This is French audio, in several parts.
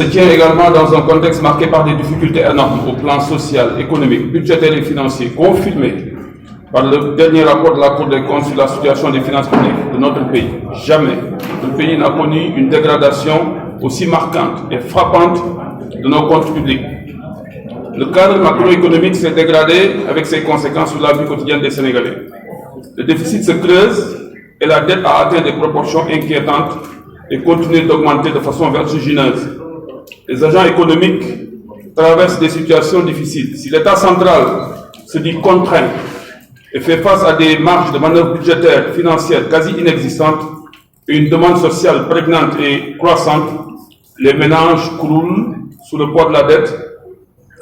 se tient également dans un contexte marqué par des difficultés énormes au plan social, économique, budgétaire et financier, confirmé par le dernier rapport de la Cour des comptes sur la situation des finances publiques de notre pays. Jamais le pays n'a connu une dégradation aussi marquante et frappante de nos comptes publics. Le cadre macroéconomique s'est dégradé avec ses conséquences sur la vie quotidienne des Sénégalais. Le déficit se creuse et la dette a atteint des proportions inquiétantes et continue d'augmenter de façon vertigineuse. Les agents économiques traversent des situations difficiles. Si l'État central se dit contraint et fait face à des marges de manœuvre budgétaires, financières quasi inexistantes et une demande sociale prégnante et croissante, les ménages croulent sous le poids de la dette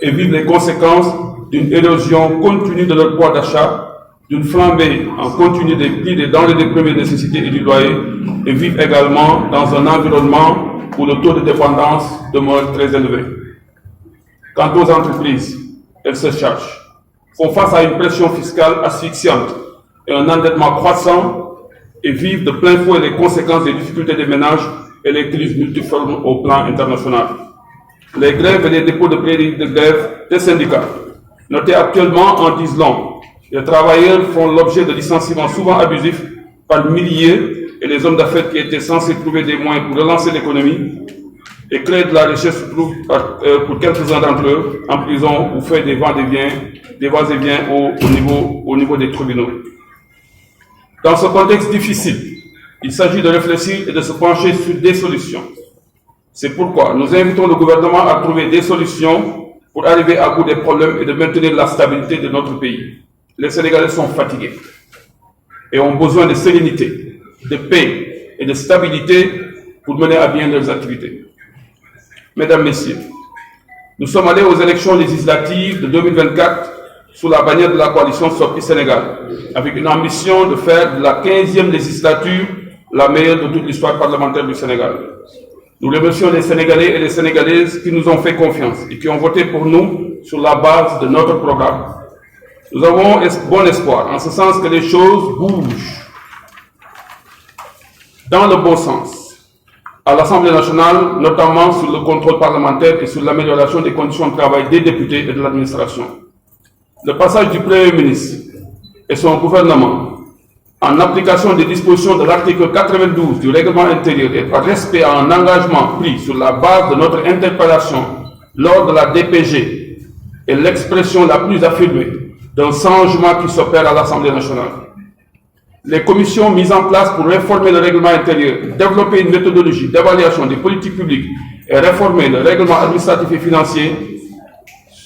et vivent les conséquences d'une érosion continue de leur pouvoir d'achat, d'une flambée en continu des prix des denrées de première nécessité et du loyer, et vivent également dans un environnement où le taux de dépendance demeure très élevé. Quant aux entreprises, elles se cherchent, font face à une pression fiscale asphyxiante et un endettement croissant et vivent de plein fouet les conséquences des difficultés des ménages et les crises multiformes au plan international. Les grèves et les dépôts de préavis de grève des syndicats, notés actuellement, en disent long. Les travailleurs font l'objet de licenciements souvent abusifs par milliers et les hommes d'affaires qui étaient censés trouver des moyens pour relancer l'économie et créer de la richesse se trouvent pour quelques-uns d'entre eux en prison ou fait des va-et-vient au niveau des tribunaux. Dans ce contexte difficile, il s'agit de réfléchir et de se pencher sur des solutions. C'est pourquoi nous invitons le gouvernement à trouver des solutions pour arriver à bout des problèmes et de maintenir la stabilité de notre pays. Les Sénégalais sont fatigués et ont besoin de sérénité, de paix et de stabilité pour mener à bien leurs activités. Mesdames, Messieurs, nous sommes allés aux élections législatives de 2024 sous la bannière de la coalition Sopi Sénégal, avec une ambition de faire de la 15e législature la meilleure de toute l'histoire parlementaire du Sénégal. Nous remercions les Sénégalais et les Sénégalaises qui nous ont fait confiance et qui ont voté pour nous sur la base de notre programme. Nous avons bon espoir, en ce sens que les choses bougent dans le bon sens, à l'Assemblée nationale, notamment sur le contrôle parlementaire et sur l'amélioration des conditions de travail des députés et de l'administration. Le passage du Premier ministre et son gouvernement, en application des dispositions de l'article 92 du règlement intérieur et par respect à un engagement pris sur la base de notre interpellation lors de la DPG, est l'expression la plus affirmée d'un changement qui s'opère à l'Assemblée nationale. Les commissions mises en place pour réformer le règlement intérieur, développer une méthodologie d'évaluation des politiques publiques et réformer le règlement administratif et financier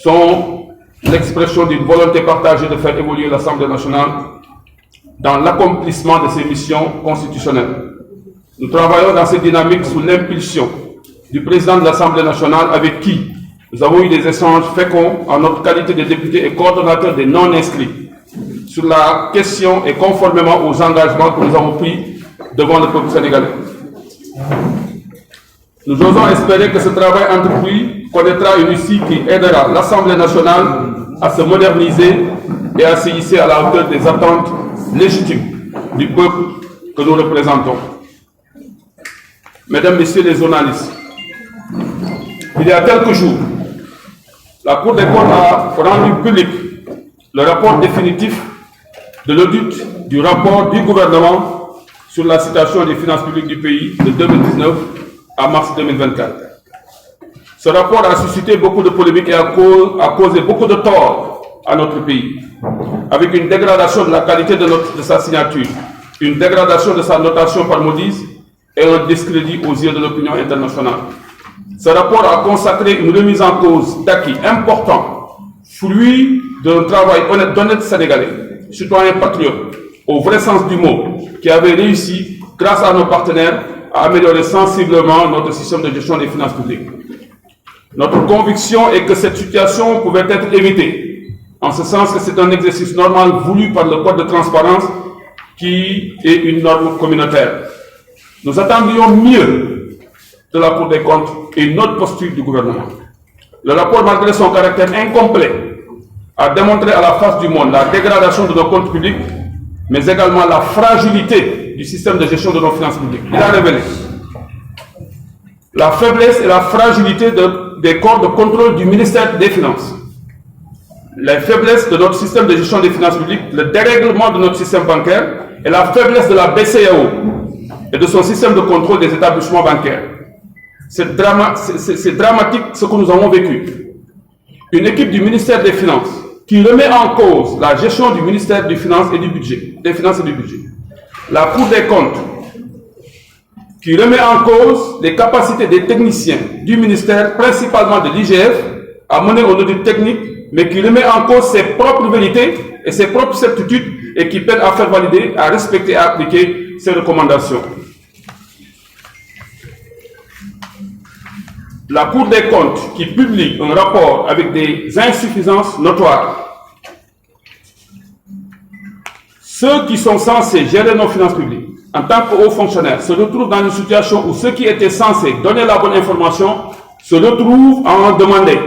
sont l'expression d'une volonté partagée de faire évoluer l'Assemblée nationale dans l'accomplissement de ses missions constitutionnelles. Nous travaillons dans cette dynamique sous l'impulsion du président de l'Assemblée nationale avec qui nous avons eu des échanges féconds en notre qualité de députés et coordonnateurs des non-inscrits sur la question et conformément aux engagements que nous avons pris devant le peuple sénégalais. Nous osons espérer que ce travail entrepris connaîtra une issue qui aidera l'Assemblée nationale à se moderniser et à se hisser à la hauteur des attentes légitimes du peuple que nous représentons. Mesdames, Messieurs les journalistes, il y a quelques jours, la Cour des comptes a rendu public le rapport définitif de l'audit du rapport du gouvernement sur la situation des finances publiques du pays de 2019 à mars 2024. Ce rapport a suscité beaucoup de polémiques et a causé beaucoup de tort à notre pays, avec une dégradation de la qualité de sa signature, une dégradation de sa notation par Moody's et un discrédit aux yeux de l'opinion internationale. Ce rapport a consacré une remise en cause d'acquis importants, fruit d'un travail honnête d'honnêtes Sénégalais, citoyens patriotes, au vrai sens du mot, qui avait réussi, grâce à nos partenaires, à améliorer sensiblement notre système de gestion des finances publiques. Notre conviction est que cette situation pouvait être évitée, en ce sens que c'est un exercice normal voulu par le Code de transparence qui est une norme communautaire. Nous attendions mieux de la Cour des comptes et une autre posture du gouvernement. Le rapport, malgré son caractère incomplet, a démontré à la face du monde la dégradation de nos comptes publics, mais également la fragilité du système de gestion de nos finances publiques. Il a révélé la faiblesse et la fragilité des corps de contrôle du ministère des Finances, la faiblesse de notre système de gestion des finances publiques, le dérèglement de notre système bancaire et la faiblesse de la BCEAO et de son système de contrôle des établissements bancaires. C'est dramatique ce que nous avons vécu. Une équipe du ministère des Finances qui remet en cause la gestion du ministère des Finances et du Budget, La Cour des comptes qui remet en cause les capacités des techniciens du ministère, principalement de l'IGF, à mener un audit technique, mais qui remet en cause ses propres vérités et ses propres certitudes et qui peine à faire valider, à respecter et à appliquer ses recommandations. La Cour des comptes qui publie un rapport avec des insuffisances notoires. Ceux qui sont censés gérer nos finances publiques en tant que hauts fonctionnaires se retrouvent dans une situation où ceux qui étaient censés donner la bonne information se retrouvent à en demander.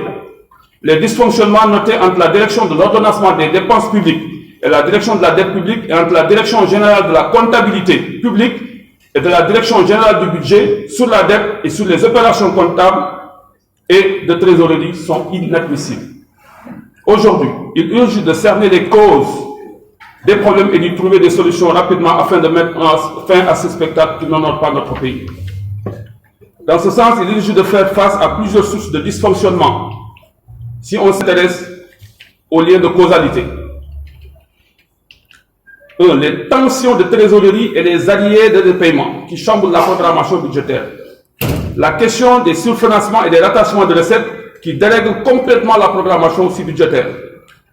Les dysfonctionnements notés entre la direction de l'ordonnancement des dépenses publiques et la direction de la dette publique et entre la direction générale de la comptabilité publique et de la direction générale du budget sur la dette et sur les opérations comptables et de trésorerie sont inadmissibles. Aujourd'hui, il urge de cerner les causes des problèmes et d'y trouver des solutions rapidement afin de mettre fin à ce spectacle qui n'honore pas notre pays. Dans ce sens, il urge de faire face à plusieurs sources de dysfonctionnement si on s'intéresse aux liens de causalité. 1. Les tensions de trésorerie et les alliés de paiement qui chamboulent la programmation budgétaire. La question des surfinancements et des rattachements de recettes qui dérèglent complètement la programmation aussi budgétaire.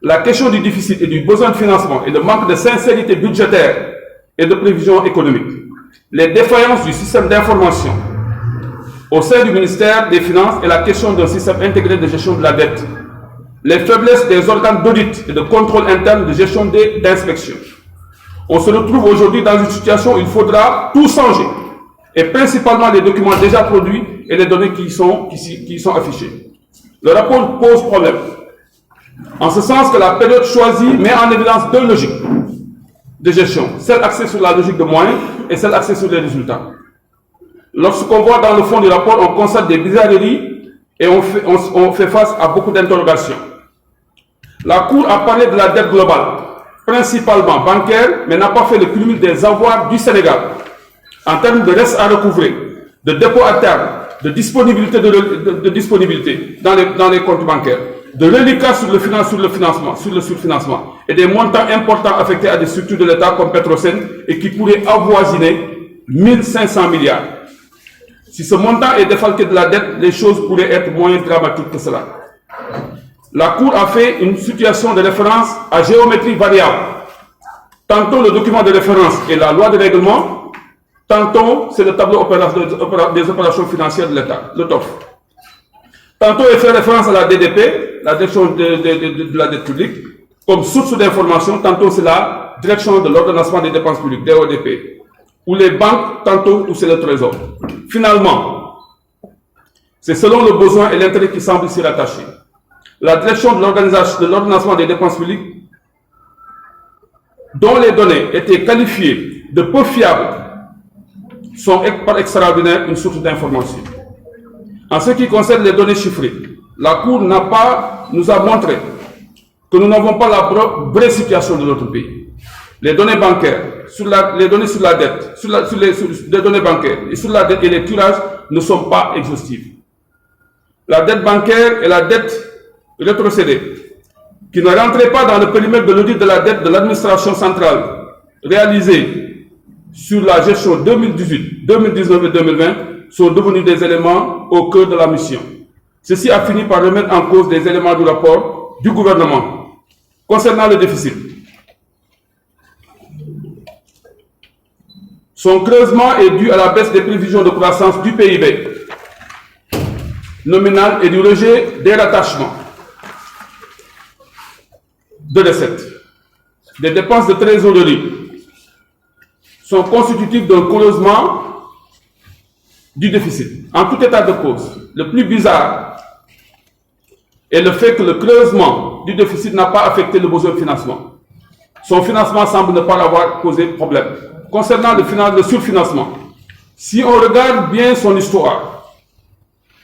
La question du déficit et du besoin de financement et le manque de sincérité budgétaire et de prévision économique. Les défaillances du système d'information au sein du ministère des Finances et la question d'un système intégré de gestion de la dette. Les faiblesses des organes d'audit et de contrôle interne de gestion d'inspection. On se retrouve aujourd'hui dans une situation où il faudra tout changer, et principalement les documents déjà produits et les données qui sont affichées. Le rapport pose problème, en ce sens que la période choisie met en évidence deux logiques de gestion, celle axée sur la logique de moyens et celle axée sur les résultats. Lorsqu'on voit dans le fond du rapport, on constate des bizarreries et on fait face à beaucoup d'interrogations. La Cour a parlé de la dette globale, principalement bancaire, mais n'a pas fait le cumul des avoirs du Sénégal en termes de reste à recouvrer, de dépôt à terme, de disponibilité, de disponibilité dans les comptes bancaires, de reliquats sur le surfinancement et des montants importants affectés à des structures de l'État comme Petrosen et qui pourraient avoisiner 1500 milliards. Si ce montant est défalqué de la dette, les choses pourraient être moins dramatiques que cela. La Cour a fait une situation de référence à géométrie variable. Tantôt le document de référence est la loi de règlement, tantôt c'est le tableau des opérations financières de l'État, le TOF. Tantôt il fait référence à la DDP, la direction de la dette publique, comme source d'information, tantôt c'est la direction de l'ordonnancement des dépenses publiques, DODP, ou les banques, tantôt où c'est le trésor. Finalement, c'est selon le besoin et l'intérêt qui semblent s'y rattacher. La direction de l'ordonnancement des dépenses publiques, dont les données étaient qualifiées de peu fiables, sont par extraordinaire une source d'information. En ce qui concerne les données chiffrées, la Cour nous a montré que nous n'avons pas la vraie situation de notre pays. Les données bancaires, les données sur la dette, les données bancaires et sur la dette et les tirages ne sont pas exhaustives. La dette bancaire et la dette rétrocédée, qui ne rentraient pas dans le périmètre de l'audit de la dette de l'administration centrale réalisé sur la gestion 2018, 2019 et 2020, sont devenus des éléments au cœur de la mission. Ceci a fini par remettre en cause des éléments du rapport du gouvernement concernant le déficit. Son creusement est dû à la baisse des prévisions de croissance du PIB nominal et du rejet des rattachements de recettes. Les dépenses de trésorerie sont constitutives d'un creusement du déficit. En tout état de cause, le plus bizarre est le fait que le creusement du déficit n'a pas affecté le besoin de financement. Son financement semble ne pas avoir posé problème. Concernant le surfinancement, si on regarde bien son histoire,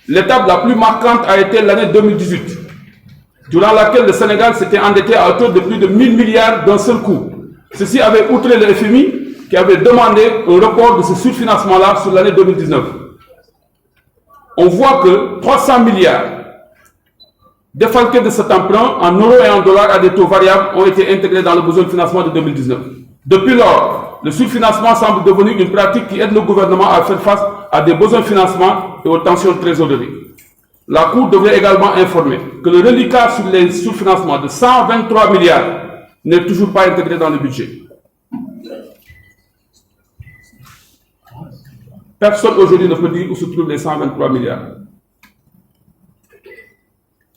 L'étape la plus marquante a été l'année 2018, durant laquelle le Sénégal s'était endetté à hauteur de plus de 1000 milliards d'un seul coup. Ceci avait outré le FMI qui avait demandé un report de ce surfinancement-là sur l'année 2019. On voit que 300 milliards défalqués de cet emprunt en euros et en dollars à des taux variables ont été intégrés dans le besoin de financement de 2019. Depuis lors, le surfinancement semble devenu une pratique qui aide le gouvernement à faire face à des besoins de financement et aux tensions de trésorerie. La Cour devrait également informer que le reliquat sur les surfinancements de 123 milliards n'est toujours pas intégré dans le budget. Personne aujourd'hui ne peut dire où se trouvent les 123 milliards.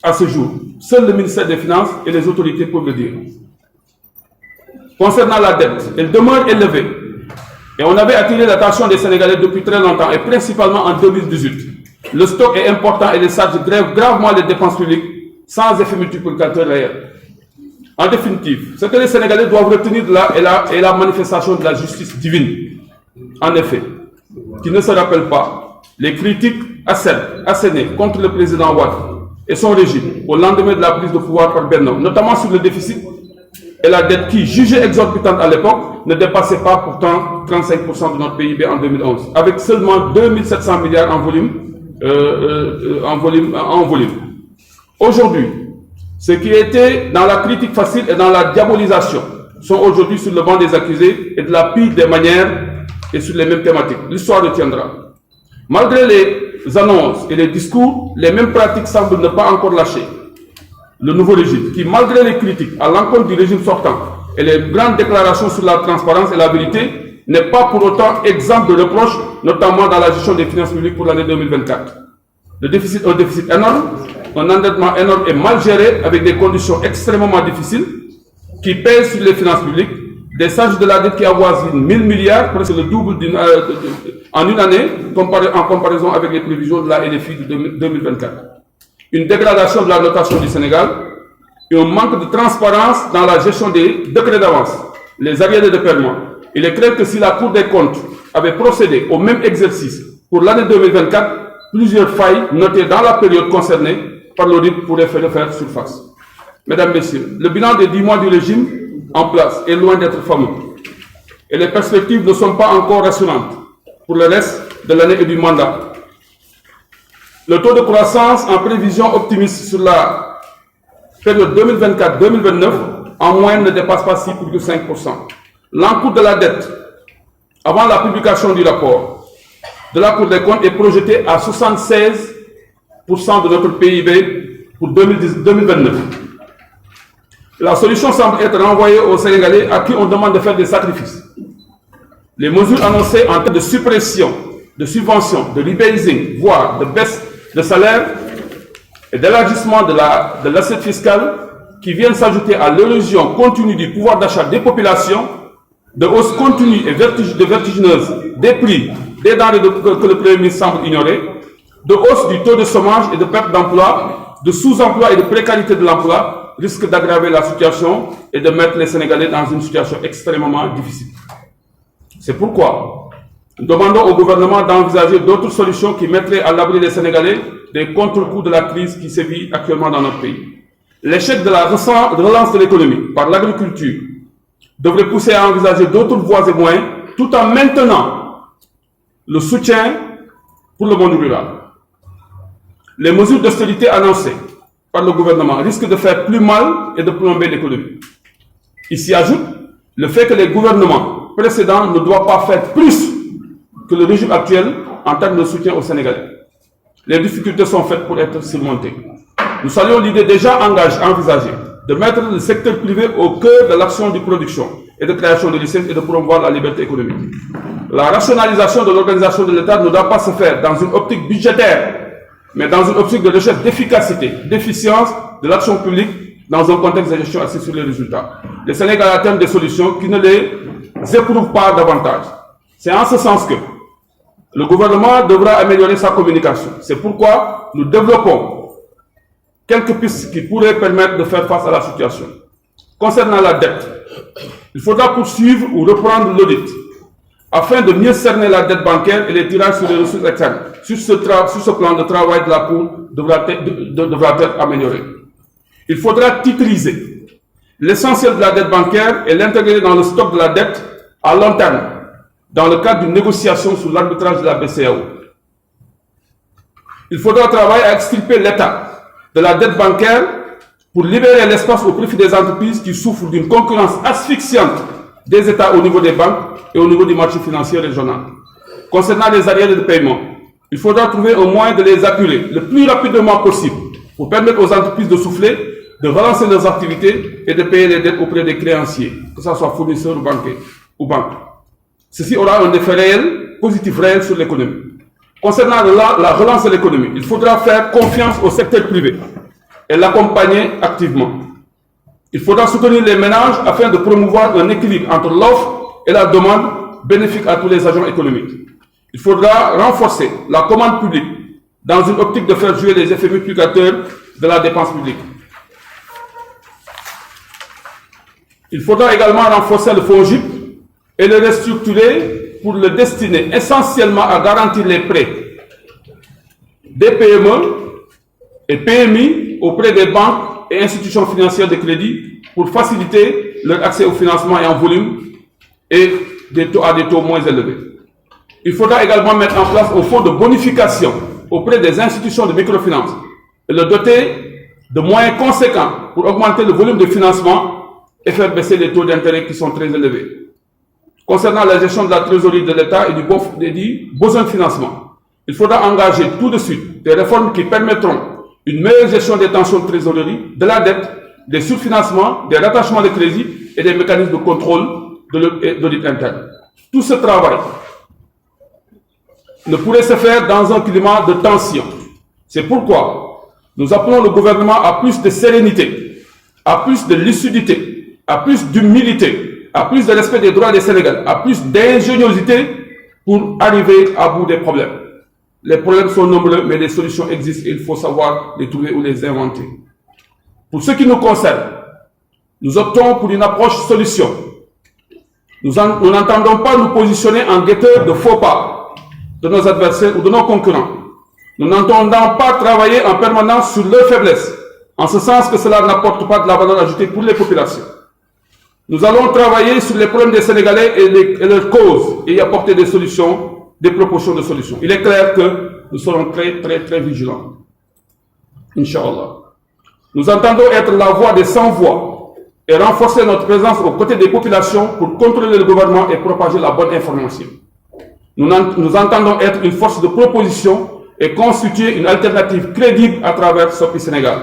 À ce jour, seul le ministère des Finances et les autorités peuvent le dire. Concernant la dette, elle demeure élevée. Et on avait attiré l'attention des Sénégalais depuis très longtemps, et principalement en 2018. Le stock est important et les charges grèvent gravement les dépenses publiques sans effet multiplicateur réel. En définitive, ce que les Sénégalais doivent retenir de là est la manifestation de la justice divine. En effet, qui ne se rappelle pas les critiques assénées contre le président Wade et son régime au lendemain de la prise de pouvoir par Benno, notamment sur le déficit et la dette qui, jugée exorbitante à l'époque, ne dépassait pas pourtant 35% de notre PIB en 2011, avec seulement 2700 milliards en volume. Aujourd'hui, ceux qui étaient dans la critique facile et dans la diabolisation sont aujourd'hui sur le banc des accusés et de la pire des manières et sur les mêmes thématiques. L'histoire retiendra. Malgré les annonces et les discours, les mêmes pratiques semblent ne pas encore lâcher. Le nouveau régime, qui malgré les critiques à l'encontre du régime sortant et les grandes déclarations sur la transparence et la vérité, n'est pas pour autant exempt de reproches, notamment dans la gestion des finances publiques pour l'année 2024. Un déficit énorme, un endettement énorme et mal géré avec des conditions extrêmement difficiles qui pèsent sur les finances publiques, des charges de la dette qui avoisinent 1000 milliards, presque le double en une année, en comparaison avec les prévisions de la LFI de 2024. Une dégradation de la notation du Sénégal et un manque de transparence dans la gestion des décrets d'avance, les arriérés de paiement. Il est clair que si la Cour des comptes avait procédé au même exercice pour l'année 2024, plusieurs failles notées dans la période concernée par l'audit pourraient faire surface. Mesdames, Messieurs, le bilan des 10 mois du régime en place est loin d'être fameux. Et les perspectives ne sont pas encore rassurantes pour le reste de l'année et du mandat. Le taux de croissance en prévision optimiste sur la période 2024-2029 en moyenne ne dépasse pas 6,5%. L'encours de la dette avant la publication du rapport de la Cour des comptes est projeté à 76% de notre PIB pour 2029. La solution semble être renvoyée aux Sénégalais à qui on demande de faire des sacrifices. Les mesures annoncées en termes de suppression, de subventions, de rebasing, voire de baisse de salaire et d'élargissement de l'assiette fiscale qui viennent s'ajouter à l'érosion continue du pouvoir d'achat des populations, de hausse continue et vertigineuse des prix des denrées que le Premier ministre semble ignorer, de hausse du taux de chômage et de perte d'emploi, de sous-emploi et de précarité de l'emploi, risque d'aggraver la situation et de mettre les Sénégalais dans une situation extrêmement difficile. C'est pourquoi nous demandons au gouvernement d'envisager d'autres solutions qui mettraient à l'abri des Sénégalais des contre-coups de la crise qui sévit actuellement dans notre pays. L'échec de la relance de l'économie par l'agriculture devrait pousser à envisager d'autres voies et moyens tout en maintenant le soutien pour le monde rural. Les mesures d'austérité annoncées par le gouvernement risquent de faire plus mal et de plomber l'économie. Il s'y ajoute le fait que les gouvernements précédents ne doivent pas faire plus que le régime actuel en termes de soutien aux Sénégalais. Les difficultés sont faites pour être surmontées. Nous saluons l'idée déjà envisagée de mettre le secteur privé au cœur de l'action de production et de création de licences et de promouvoir la liberté économique. La rationalisation de l'organisation de l'État ne doit pas se faire dans une optique budgétaire, mais dans une optique de recherche d'efficacité, d'efficience de l'action publique dans un contexte de gestion axé sur les résultats. Les Sénégalais attendent des solutions qui ne les éprouvent pas davantage. C'est en ce sens que le gouvernement devra améliorer sa communication. C'est pourquoi nous développons quelques pistes qui pourraient permettre de faire face à la situation. Concernant la dette, il faudra poursuivre ou reprendre l'audit afin de mieux cerner la dette bancaire et les tirages sur les ressources externes. Sur ce plan de travail de la Cour devra être amélioré. Il faudra titriser l'essentiel de la dette bancaire et l'intégrer dans le stock de la dette à long terme, dans le cadre d'une négociation sous l'arbitrage de la BCEAO. Il faudra travailler à extirper l'État de la dette bancaire pour libérer l'espace au profit des entreprises qui souffrent d'une concurrence asphyxiante des États au niveau des banques et au niveau du marché financier régional. Concernant les arriérés de paiement, il faudra trouver un moyen de les apurer le plus rapidement possible pour permettre aux entreprises de souffler, de relancer leurs activités et de payer les dettes auprès des créanciers, que ce soit fournisseurs ou banques. Ceci aura un effet réel, positif réel sur l'économie. Concernant la relance de l'économie, il faudra faire confiance au secteur privé et l'accompagner activement. Il faudra soutenir les ménages afin de promouvoir un équilibre entre l'offre et la demande bénéfique à tous les agents économiques. Il faudra renforcer la commande publique dans une optique de faire jouer les effets multiplicateurs de la dépense publique. Il faudra également renforcer le FONGIP et le restructurer pour le destiner essentiellement à garantir les prêts des PME et PMI auprès des banques et institutions financières de crédit pour faciliter leur accès au financement et en volume et à des taux moins élevés. Il faudra également mettre en place un fonds de bonification auprès des institutions de microfinance et le doter de moyens conséquents pour augmenter le volume de financement et faire baisser les taux d'intérêt qui sont très élevés. Concernant la gestion de la trésorerie de l'État et du besoin de financement, il faudra engager tout de suite des réformes qui permettront une meilleure gestion des tensions de trésorerie, de la dette, des surfinancements, des rattachements de crédit et des mécanismes de contrôle de l'audit interne. Tout ce travail ne pourrait se faire dans un climat de tension. C'est pourquoi nous appelons le gouvernement à plus de sérénité, à plus de lucidité, à plus d'humilité, à plus de respect des droits des Sénégalais, à plus d'ingéniosité pour arriver à bout des problèmes. Les problèmes sont nombreux, mais des solutions existent et il faut savoir les trouver ou les inventer. Pour ce qui nous concerne, nous optons pour une approche solution. Nous n'entendons pas nous positionner en guetteur de faux pas de nos adversaires ou de nos concurrents. Nous n'entendons pas travailler en permanence sur leurs faiblesses, en ce sens que cela n'apporte pas de la valeur ajoutée pour les populations. Nous allons travailler sur les problèmes des Sénégalais et leurs causes et y apporter des solutions, des propositions de solutions. Il est clair que nous serons très vigilants. Inch'Allah. Nous entendons être la voix des sans-voix et renforcer notre présence aux côtés des populations pour contrôler le gouvernement et propager la bonne information. Nous entendons être une force de proposition et constituer une alternative crédible à travers SOPI Sénégal.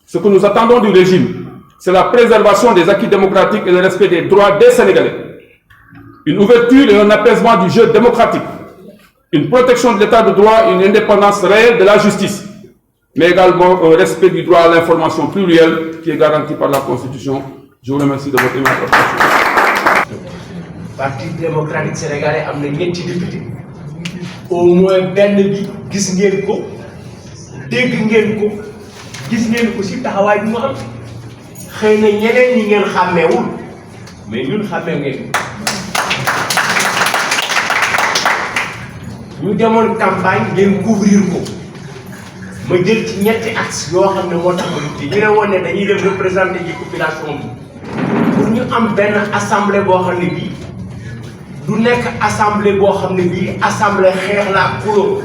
Ce que nous attendons du régime, c'est la préservation des acquis démocratiques et le respect des droits des Sénégalais. Une ouverture et un apaisement du jeu démocratique. Une protection de l'état de droit et une indépendance réelle de la justice. Mais également un respect du droit à l'information plurielle qui est garanti par la Constitution. Je vous remercie de votre attention. Parti démocratique sénégalais a ñetti député au moins benn bi gis ngeen ko dégg ngeen ko gis ngeen ko ci taxawaay bi mu am xëy na ñeneen ñi ngeen xàmmeewul mais ñun xàmmee ngeen ñu demoon campagne ngeen couvrir ko ma jël ci ñetti axes yoo xam ne moo tax ñu ne woon ne dañuy dem représenter ji population bi pour ñu am benn assemblée boo xam ne bii du nekk assemblée boo xam ne bii assemblée xeex la ak xuloo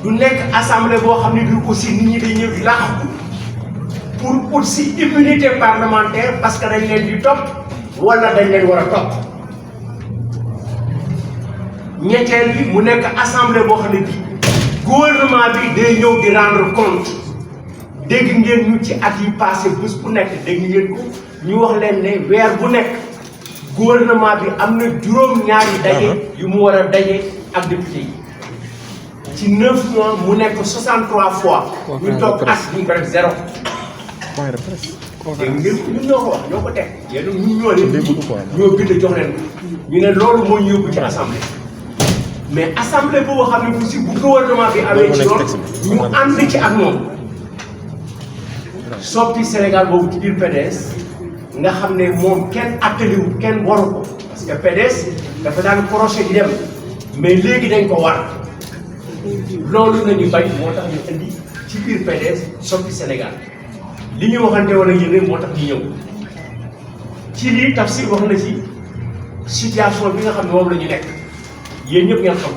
du nekk assemblée boo xam ne bii aussi nit ñi dañ ñëw di laaxatu pour aussi immunité parlementaire parce que dañ leen di topp wala dañ leen war a topp ñetteel bi mu nekk assemblée boo xam ne bii gouvernement bi day ñëw di rendre compte dégg ngeen ñu ci at yi passé bés bu nekk dégg ngeen ko ñu wax leen ne weer bu nekk gouvernement bi am na juróom-ñaari daje yu mu war a daje ak député yi ci 9 mois mu nekk 63 fois ñu toog at ñu ko def 0. dégg ngeen ko ñun ñoo ko wax ñoo ko teg yéen ñun ñoo leen ñoo bind jox leen ñu ne loolu moo ñu yóbbu ci assemblée mais assemblée boobu xam ne aussi bu gouvernement bi amee ci loolu ñu ànd ci ak moom SOPI Sénégal boobu ci biir PDS nga xam ne moom kenn attaliwul kenn waru ko parce que PDS dafa daan projet di dem mais léegi dañ ko war loolu nañu bañ moo tax ñu indi ci biir PDS soppi Sénégal li ñu waxante woon ak yéen moo tax ñu ñëw ci lii Tafsir wax na ci situation bi nga xam ne moom la ñu nekk yéen ñëpp ngeen xam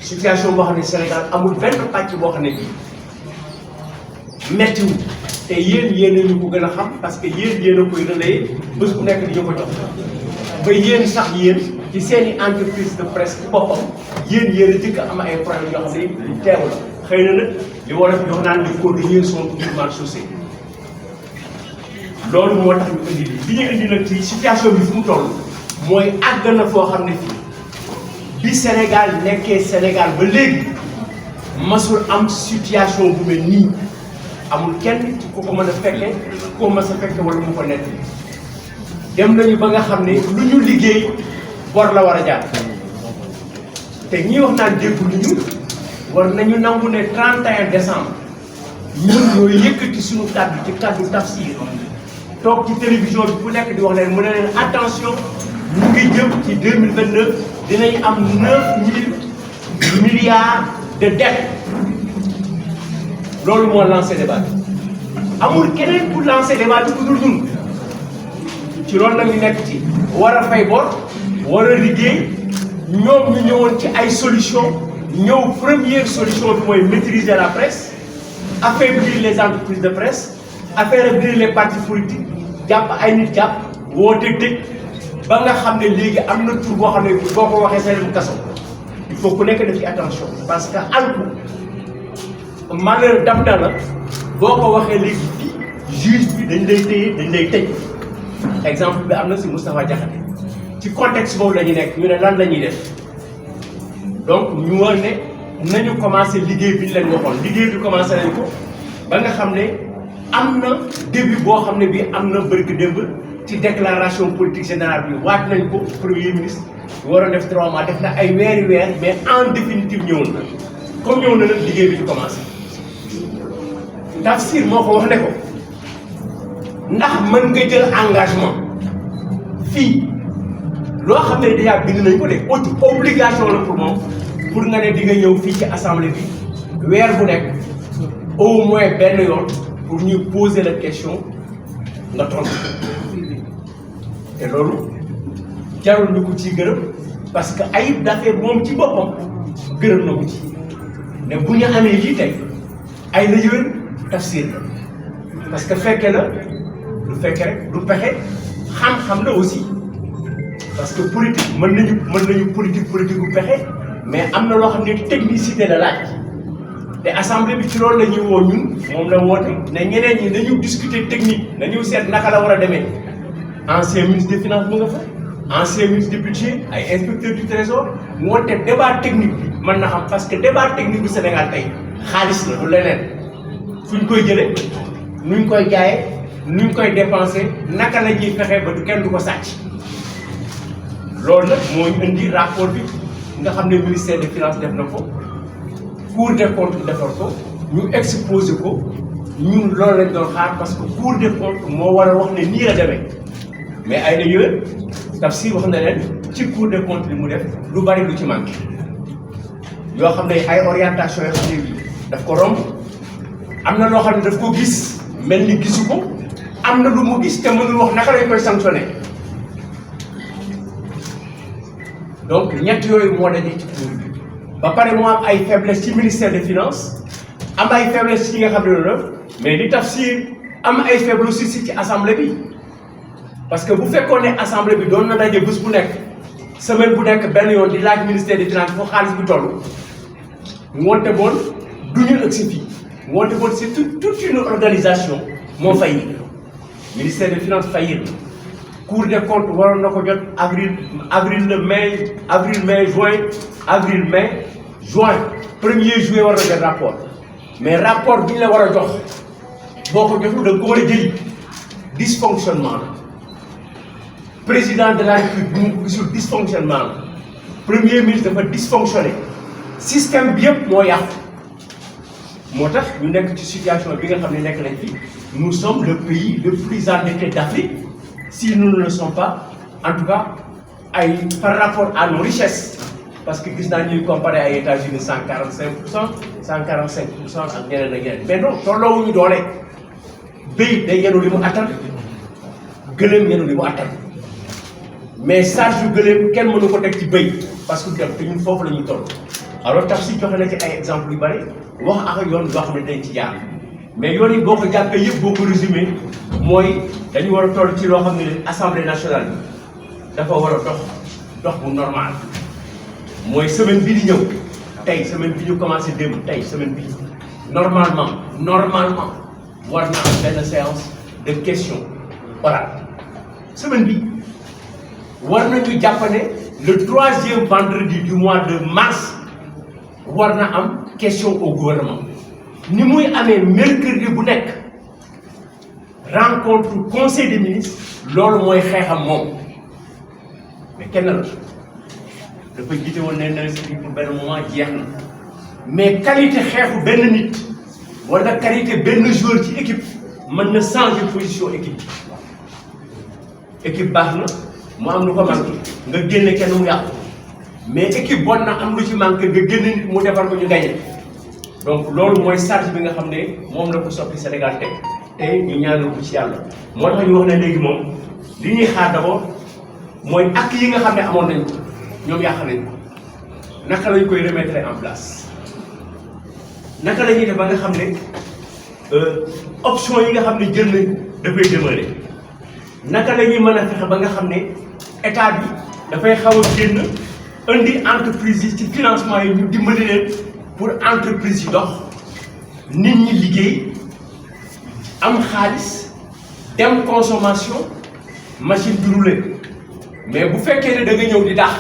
situation boo xam ne Sénégal amul benn pàcc boo xam ne bii méttiwul te yéen ñu ko gën a xam parce que yéen a koy relayer bés bu nekk di ñu ko jox ba yéen sax yéen ci seen i entreprise de presse boppam yéen a jëkk am ay problème yoo xam ne lu teew la xëy na nag li war a fi wax naan les cordonniers sont toujours mal chaussés loolu moo tax ñu indi li ñu indi nag ci situation bi fu mu toll mooy àgg na foo xam ne fii bi Sénégal nekkee Sénégal ba léegi masul am situation bu mel nii amul kenn ku ko mën a fekke ku ko mës a fekke wala mu ko nekk dem nañu ba nga xam ne lu ñu liggéey bor la war a jaar te ñi wax naan déggu lu ñu war nañu nangu ne 31 décembre ñun ñooy yëkkati suñu kàddu ci kàddu Tafsir toog ci télévision bi ku nekk di wax leen mu ne leen attention ñu ngi jëm ci 2029 dinañ am 9 000 milliards de dettes loolu moo lancé débat bi amul keneen pour lancer débat bi ku dul ñun ci loolu nag ñu nekk ci war a fay bor war a liggéey ñoom ñu ñëwoon ci ay solution ñëw première solution bi mooy maîtriser la presse affaiblir les entreprises de presse affaiblir les partis politiques jàpp ay nit jàpp woote tëj ba nga xam ne léegi am na tur boo xam ne boo ko waxee sa dem kaso il faut ku nekk def ci attention parce que alku malheur daf na la boo ko waxee léegi juge bi dañ lay téye dañ lay tëj exemple bi am na si Moustapha Diakhaté ci contexte boobu la ñu nekk ñu ne lan la ñuy def donc ñu war ne nañu commencé liggéey bi ñu leen waxoon liggéey bi commencé nañ ko ba nga xam ne am na début boo xam ne bii am na bërki démb ci déclaration politique générale bi waat nañ ko premier ministre waroon def 3 mois def na ay weeri weer mais en définitive ñëwoon na comme ñëw na nag liggéey bi di commencé Tafsir moo ko wax ne ko ndax mën nga jël engagement fii loo xam ne déjà bind nañ ko de obligation la pour moom pour nga ne di nga ñëw fii ci assemblée bi weer bu nekk au moins benn yoon pour ñu poser la question nga tontu te loolu jarul ñu ko ciy gërëm parce que Ayib Daffé moom ci boppam gërëm na ko ci ne bu ñu amee lii tey ay la yowén Tafsir la parce que fekke la du fekke rek du pexe xam-xam la aussi parce que politique mën nañu politique bu pexe mais am na loo xam ne technicité la laaj te assemblée bi ci loolu la ñuy woo ñun moom la woote ne ñeneen ñi nañu discuter technique nañu seet naka la war a demee ancien ministre des finances mu nga fa ancien ministre du budget ay inspecteur du trésor woote débat technique bi mën na xam parce que débat technique bu Sénégal tey xaalis la du leneen fu ñu koy jëlee nuñ koy jaayee nuñ koy dépensé naka la ñuy fexe ba du kenn du ko sàcc loolu nag moo ñu indi rapport bi nga xam ne ministère des finances def na ko Cour des comptes defar ko ñu exposé ko ñun loolu lañ doon xaar parce que Cour des comptes moo war a wax ne nii la demee mais ay na yooyu Tafsir wax na leen ci Cour des comptes li mu def lu bari lu ci manqué yoo xam ne ay orientation yoo xam ne bii daf ko romb am na loo xam ne daf ko gis mel ni gisu ko am na lu mu gis te mënul wax naka lañ koy sanctionné donc ñett yooyu moo daje ci Cour bi ba pare moo am ay faiblesse ci ministère des finances am ay faiblesse ci nga xam ne loolu mais li Tafsir am ay faiblesse aussi ci assemblée bi parce que bu fekkoon ne assemblée bi doon na daje bés bu nekk semaine bu nekk benn yoon di laaj ministère des finances foo xaalis bi toll ngoonte boon du ñu agsi fii ngoonte boon c'est toute une organisation moo faillir ministère des finances faillir na Cour des comptes waroon na ko jot avril mai juin 1er juillet war na jot rapport mais rapport bi ñu la war a jox boo ko joxul da nga ko war a jëli dysfonctionnement la président de la République bi mu gisul dysfonctionnement la premier ministre dafa dysfonctionné système bi yëpp moo yàqu moo tax ñu nekk ci situation bi nga xam ne nekk nañ fi nous sommes le pays le plus endetté d'Afrique si nous ne le sommes pas, en tout cas, par rapport à nos richesses. Parce que gis naa ñuy comparé ay États-Unis 145%, 145% ak ñeneen ak ñeneen mais non tolloowuñu doole béy day yenu li mu attan gëléem yenu li mu attan mais charge yu gëléem kenn mënu ko teg ci béy parce que dem te ñun foofu la ñuy toll. alors tax si joxe na ci ay exemples yu bari wax ak yoon yoo xam ne dañ ci jaar mais yoon yi boo ko jàppee yëpp boo ko résumé mooy dañu war a toll ci loo xam ne assemblée nationale bi dafa war a dox bu normal. mooy semaine bii di ñëw tey semaine bi ñu commencé démb tey semaine bi normalement war na am benn séance de questions orales semaine bi war nañu jàpp ne le 3e vendredi du mois de mars war na am question au gouvernement ni muy amee mercredi bu nekk rencontre conseil des ministres loolu mooy xeexam moom mais kenn la dafa jiite woon ne na si pour benn moment jeex na mais qualité xeexu benn nit wala qualité benn joueur ci équipe mën na changer position équipe baax na mu am lu ko manqué nga génne kenn mu yàqu mais équipe bon na am lu ci manqué nga génne nit mu defar ko ñu gagné donc loolu mooy charge bi nga xam ne moom la ko soppi Sénégal teg te ñu ñaanal ko ci yàlla moo tax ñu wax ne léegi moom li ñuy xaar d'abord mooy actes yi nga xam ne amoon nañ ko ñoom yàq nañ ko naka lañ koy remettre en place naka la ñuy def ba nga xam ne option yi nga xam ne jël nañ dafay demeurer naka la ñuy mën a fexe ba nga xam ne état bi dafay xaw a génn indi entreprise yi ci financement yi ñu dimbali leen pour entreprise yi dox nit ñi liggéey am xaalis dem consommation machine bi rouler mais bu fekkee ne da nga ñëw di dàq.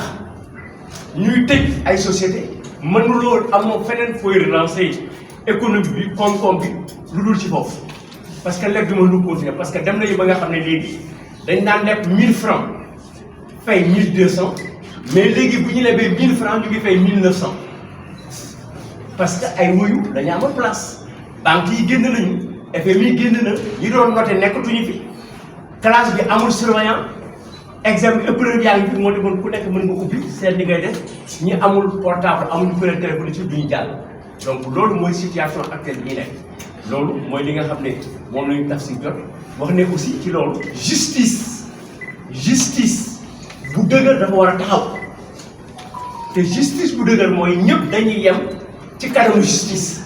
ñuy tëj ay société mënuloo amoo feneen fooy relancer économie bi koom-koom bi lu dul ci foofu parce que lépp bi mënul continuer parce que dem nañu ba nga xam ne léegi dañ daan leb 1000 francs fay 1200 mais léegi bu ñu lebee 1000 francs ñu ngi fay 1900 parce que ay wuyu dañu amoon place banques yi génn nañu FMI génn na ñi doon noté nekkatuñu fi classe bi amul surveillant examen épreuve yaa ngi fi moo demoon ku nekk mën nga ubbi seet li ngay def ñi amul portable amuñu kuréel téléphone ci duñu jàll donc loolu mooy situation actuelle bi ñu nekk loolu mooy li nga xam ne moom la ñu tax si jot wax ne aussi ci loolu justice bu dëgër dafa war a taxaw te justice bu dëgër mooy ñëpp dañuy yem ci kanamu justice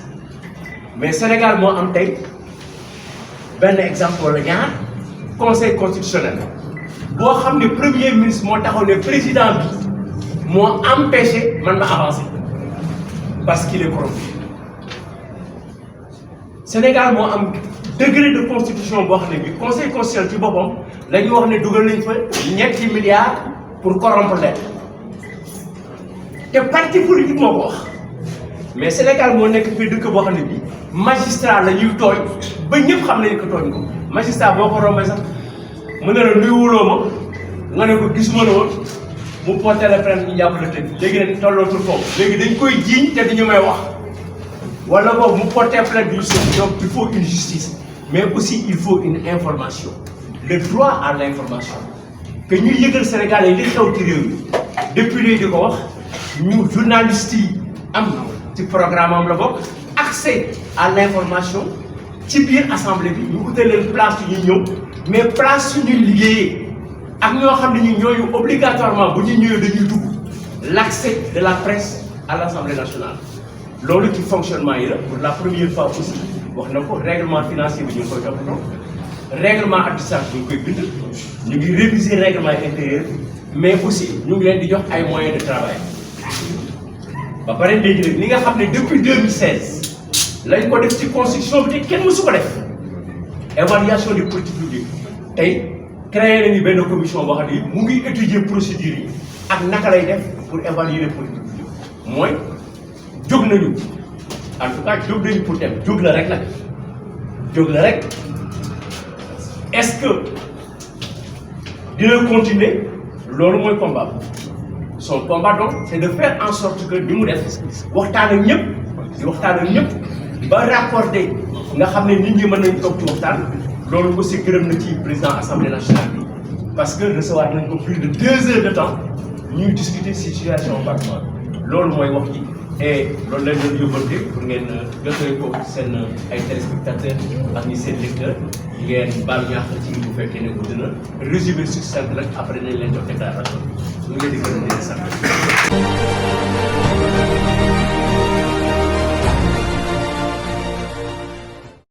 mais Sénégal moo am tey benn exemple wala ñaar conseil constitutionnel boo xam ne premier ministre moo taxaw ne président bi moo empêché man ma avancer parce qu'il est corrompu Sénégal moo am degré de constitution boo xam ne bi conseil constitutionnel ci boppam la ñu wax ne dugal nañ fa ñetti milliards pour corrompre leen te parti politique moo ko wax mais Sénégal moo nekk fii dëkk boo xam ne bi magistrat la ñuy tooñ ba ñëpp xam nañu ko tooñ ko magistrat boo ko rombee sax mu ne la nuyu wuloo ma nga ne ko gisuma la woon mu porté la plainte ñu jàpp la tëj léegi nag tollootul foofu léegi dañ koy jiiñ te dañu may wax wala boobu mu porté plainte du suuf donc il faut une justice mais aussi il faut une information le droit à l'information que ñuy yëgal Sénégalais yi li xew ci réew mi depuis léegi di ko wax ñu journalistes yi am ci programme am la bokk accès à l'information ci biir assemblée bi ñu utal leen place yu ñuy ñëw mais place suñuy liggéeyee ak ñoo xam ne ñu ñooyu obligatoirement bu ñu ñëwee dañuy dugg l'accès de la presse à l'Assemblée nationale loolu ci fonctionnement yi la pour la première fois aussi wax na ko règlement financier bi ñu ngi koy toppatoo règlement administratif ñu ngi koy bind ñu ngi réviser règlement intérieur mais aussi ñu ngi leen di jox ay moyens de travail ba pare léegi nag li nga xam ne depuis 2016 lañ ko def ci constitution bi te kenn mësu ko def évaluation des politiques publiques tey créé nañu benn commission boo xam ne mu ngi étudier procédures yi ak naka lay def pour évaluer les politiques publiques mooy jóg nañu en tout cas jóg nañu pour dem jóg la rek nag jóg la rek est-ce que dina continuer loolu mooy combat son combat donc c'est de faire en sorte que ni mu def waxtaan ak ñëpp di waxtaan ak ñëpp ba raccordé nga xam ne nit ñi mën nañu toog ci waxtaan loolu aussi gërëm na ci président assemblée nationale bi parce que recevoir nañ ko plus de 2 heures de temps ñuy discuter situation Batma loolu mooy wax ji et loolu lañ doon yóbbante pour ngeen jotee ko seen ay téléspectateurs ak ñi seen lecteurs ngeen baal ñaax ci bu fekkee ne gudd na résumé succinct rek après nañ leen jox déclaration ñu ngi leen di gërëm di leen sant.